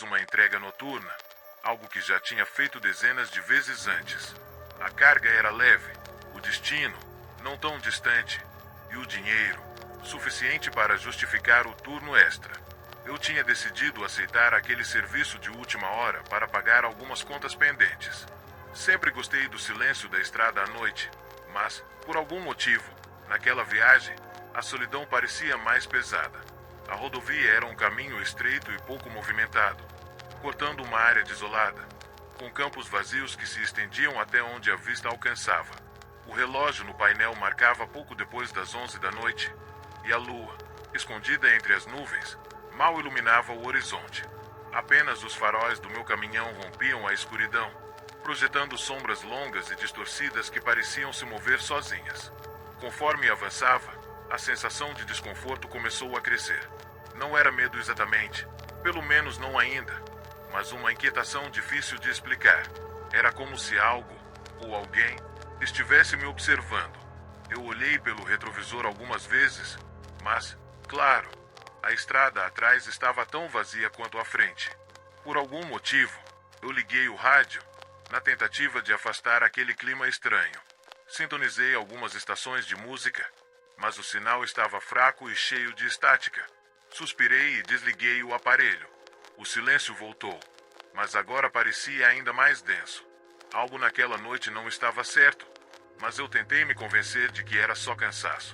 mais uma entrega noturna, algo que já tinha feito dezenas de vezes antes. A carga era leve, o destino, não tão distante, e o dinheiro, suficiente para justificar o turno extra. Eu tinha decidido aceitar aquele serviço de última hora para pagar algumas contas pendentes. Sempre gostei do silêncio da estrada à noite, mas, por algum motivo, naquela viagem, a solidão parecia mais pesada. A rodovia era um caminho estreito e pouco movimentado, cortando uma área desolada, com campos vazios que se estendiam até onde a vista alcançava. O relógio no painel marcava pouco depois das 11 da noite, e a lua, escondida entre as nuvens, mal iluminava o horizonte. Apenas os faróis do meu caminhão rompiam a escuridão, projetando sombras longas e distorcidas que pareciam se mover sozinhas. Conforme avançava, a sensação de desconforto começou a crescer. Não era medo exatamente, pelo menos não ainda, mas uma inquietação difícil de explicar. Era como se algo, ou alguém, estivesse me observando. Eu olhei pelo retrovisor algumas vezes, mas, claro, a estrada atrás estava tão vazia quanto a frente. Por algum motivo, eu liguei o rádio, na tentativa de afastar aquele clima estranho. Sintonizei algumas estações de música, mas o sinal estava fraco e cheio de estática. Suspirei e desliguei o aparelho. O silêncio voltou, mas agora parecia ainda mais denso. Algo naquela noite não estava certo, mas eu tentei me convencer de que era só cansaço.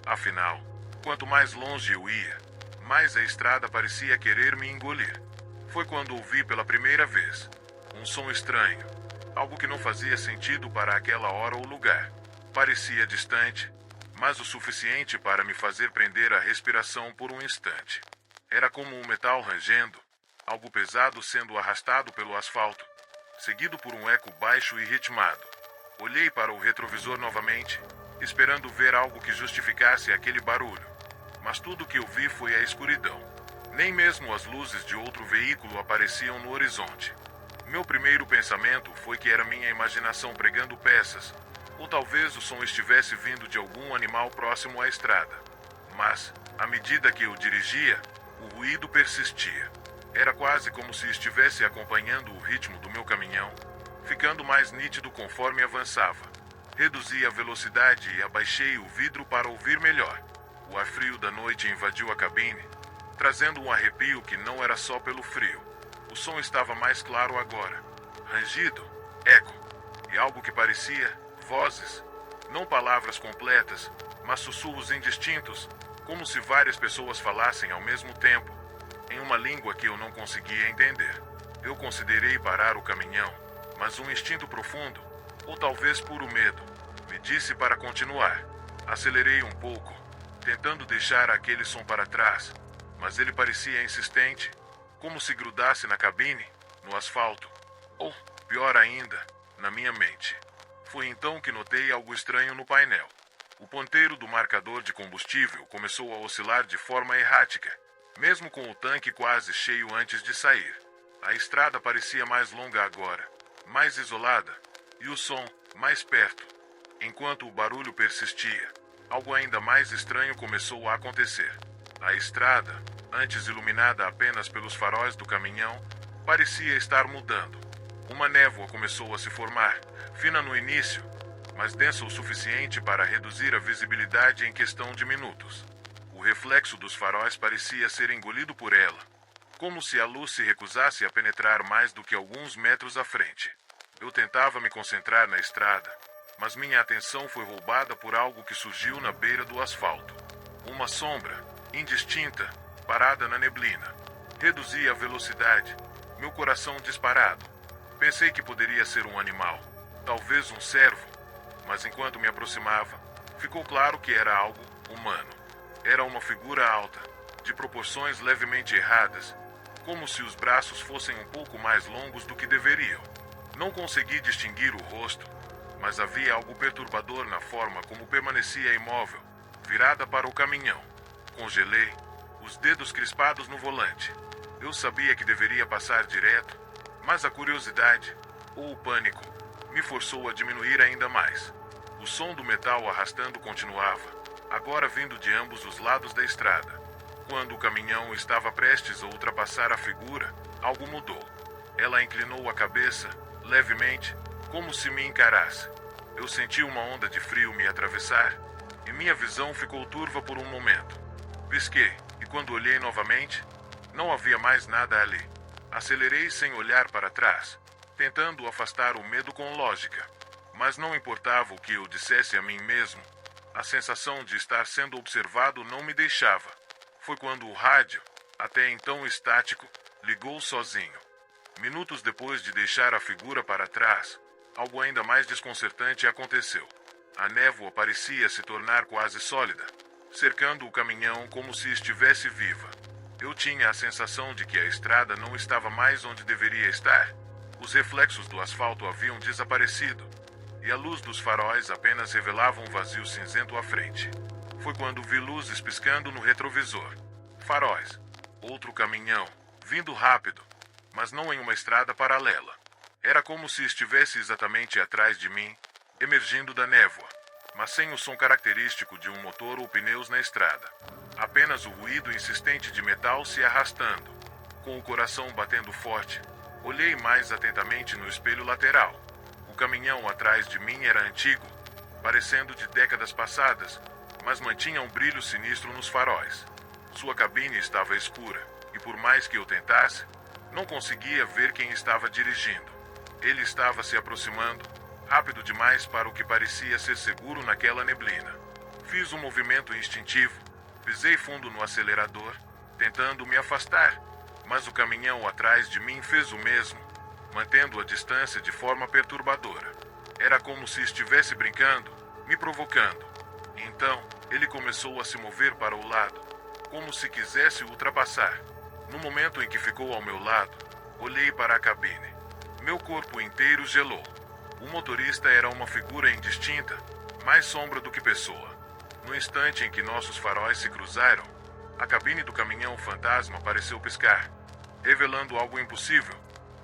Afinal, quanto mais longe eu ia, mais a estrada parecia querer me engolir. Foi quando ouvi pela primeira vez um som estranho, algo que não fazia sentido para aquela hora ou lugar. Parecia distante, mas o suficiente para me fazer prender a respiração por um instante. Era como um metal rangendo, algo pesado sendo arrastado pelo asfalto, seguido por um eco baixo e ritmado. Olhei para o retrovisor novamente, esperando ver algo que justificasse aquele barulho. Mas tudo que eu vi foi a escuridão. Nem mesmo as luzes de outro veículo apareciam no horizonte. Meu primeiro pensamento foi que era minha imaginação pregando peças, ou talvez o som estivesse vindo de algum animal próximo à estrada. Mas, à medida que eu dirigia, o ruído persistia. Era quase como se estivesse acompanhando o ritmo do meu caminhão, ficando mais nítido conforme avançava. Reduzi a velocidade e abaixei o vidro para ouvir melhor. O ar frio da noite invadiu a cabine, trazendo um arrepio que não era só pelo frio. O som estava mais claro agora. Rangido, eco, e algo que parecia vozes. Não palavras completas, mas sussurros indistintos, como se várias pessoas falassem ao mesmo tempo, em uma língua que eu não conseguia entender. Eu considerei parar o caminhão, mas um instinto profundo, ou talvez puro medo, me disse para continuar. Acelerei um pouco, tentando deixar aquele som para trás, mas ele parecia insistente, como se grudasse na cabine, no asfalto, ou, pior ainda, na minha mente. Foi então que notei algo estranho no painel. O ponteiro do marcador de combustível começou a oscilar de forma errática, mesmo com o tanque quase cheio antes de sair. A estrada parecia mais longa agora, mais isolada, e o som mais perto. Enquanto o barulho persistia, algo ainda mais estranho começou a acontecer. A estrada, antes iluminada apenas pelos faróis do caminhão, parecia estar mudando. Uma névoa começou a se formar, fina no início, mas densa o suficiente para reduzir a visibilidade em questão de minutos. O reflexo dos faróis parecia ser engolido por ela, como se a luz se recusasse a penetrar mais do que alguns metros à frente. Eu tentava me concentrar na estrada, mas minha atenção foi roubada por algo que surgiu na beira do asfalto. Uma sombra, indistinta, parada na neblina. Reduzi a velocidade, meu coração disparado. Pensei que poderia ser um animal, talvez um cervo, mas enquanto me aproximava, ficou claro que era algo humano. Era uma figura alta, de proporções levemente erradas, como se os braços fossem um pouco mais longos do que deveriam. Não consegui distinguir o rosto, mas havia algo perturbador na forma como permanecia imóvel, virada para o caminhão. Congelei, os dedos crispados no volante. Eu sabia que deveria passar direto, mas a curiosidade, ou o pânico, me forçou a diminuir ainda mais. O som do metal arrastando continuava, agora vindo de ambos os lados da estrada. Quando o caminhão estava prestes a ultrapassar a figura, algo mudou. Ela inclinou a cabeça, levemente, como se me encarasse. Eu senti uma onda de frio me atravessar, e minha visão ficou turva por um momento. Pisquei, e quando olhei novamente, não havia mais nada ali. Acelerei sem olhar para trás, tentando afastar o medo com lógica. Mas não importava o que eu dissesse a mim mesmo, a sensação de estar sendo observado não me deixava. Foi quando o rádio, até então estático, ligou sozinho. Minutos depois de deixar a figura para trás, algo ainda mais desconcertante aconteceu. A névoa parecia se tornar quase sólida, cercando o caminhão como se estivesse viva. Eu tinha a sensação de que a estrada não estava mais onde deveria estar. Os reflexos do asfalto haviam desaparecido, e a luz dos faróis apenas revelava um vazio cinzento à frente. Foi quando vi luzes piscando no retrovisor. Faróis. Outro caminhão, vindo rápido, mas não em uma estrada paralela. Era como se estivesse exatamente atrás de mim, emergindo da névoa, mas sem o som característico de um motor ou pneus na estrada. Apenas o ruído insistente de metal se arrastando. Com o coração batendo forte, olhei mais atentamente no espelho lateral. O caminhão atrás de mim era antigo, parecendo de décadas passadas, mas mantinha um brilho sinistro nos faróis. Sua cabine estava escura, e por mais que eu tentasse, não conseguia ver quem estava dirigindo. Ele estava se aproximando, rápido demais para o que parecia ser seguro naquela neblina. Fiz um movimento instintivo, pisei fundo no acelerador, tentando me afastar, mas o caminhão atrás de mim fez o mesmo, mantendo a distância de forma perturbadora. Era como se estivesse brincando, me provocando. Então, ele começou a se mover para o lado, como se quisesse ultrapassar. No momento em que ficou ao meu lado, olhei para a cabine. Meu corpo inteiro gelou. O motorista era uma figura indistinta, mais sombra do que pessoa. No instante em que nossos faróis se cruzaram, a cabine do caminhão fantasma pareceu piscar, revelando algo impossível.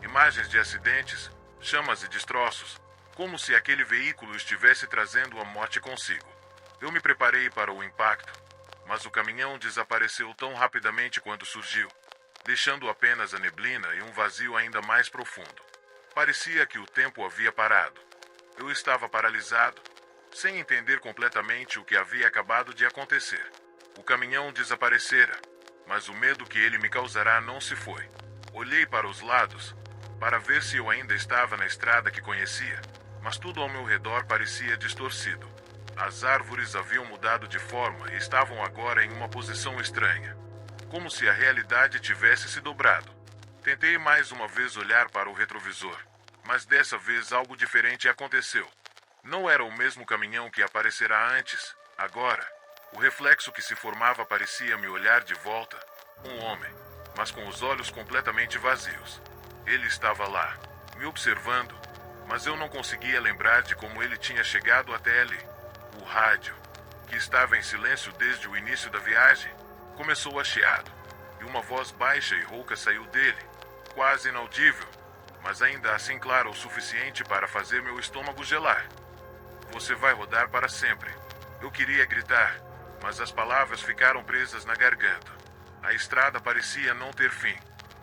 Imagens de acidentes, chamas e destroços, como se aquele veículo estivesse trazendo a morte consigo. Eu me preparei para o impacto, mas o caminhão desapareceu tão rapidamente quanto surgiu, deixando apenas a neblina e um vazio ainda mais profundo. Parecia que o tempo havia parado. Eu estava paralisado, sem entender completamente o que havia acabado de acontecer. O caminhão desaparecera, mas o medo que ele me causará não se foi. Olhei para os lados, para ver se eu ainda estava na estrada que conhecia, mas tudo ao meu redor parecia distorcido. As árvores haviam mudado de forma e estavam agora em uma posição estranha, como se a realidade tivesse se dobrado. Tentei mais uma vez olhar para o retrovisor, mas dessa vez algo diferente aconteceu. Não era o mesmo caminhão que aparecerá antes. Agora, o reflexo que se formava parecia me olhar de volta. Um homem, mas com os olhos completamente vazios. Ele estava lá, me observando, mas eu não conseguia lembrar de como ele tinha chegado até ali. O rádio, que estava em silêncio desde o início da viagem, começou a chiar, e uma voz baixa e rouca saiu dele, quase inaudível, mas ainda assim clara o suficiente para fazer meu estômago gelar. Você vai rodar para sempre. Eu queria gritar, mas as palavras ficaram presas na garganta. A estrada parecia não ter fim.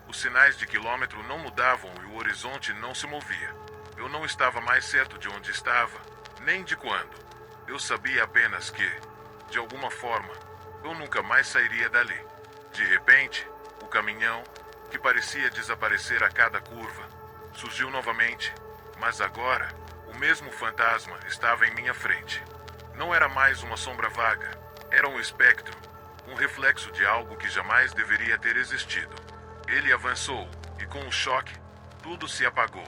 Os sinais de quilômetro não mudavam e o horizonte não se movia. Eu não estava mais certo de onde estava, nem de quando. Eu sabia apenas que, de alguma forma, eu nunca mais sairia dali. De repente, o caminhão, que parecia desaparecer a cada curva, surgiu novamente, mas agora, o mesmo fantasma estava em minha frente. Não era mais uma sombra vaga, era um espectro, um reflexo de algo que jamais deveria ter existido. Ele avançou, e com o choque, tudo se apagou.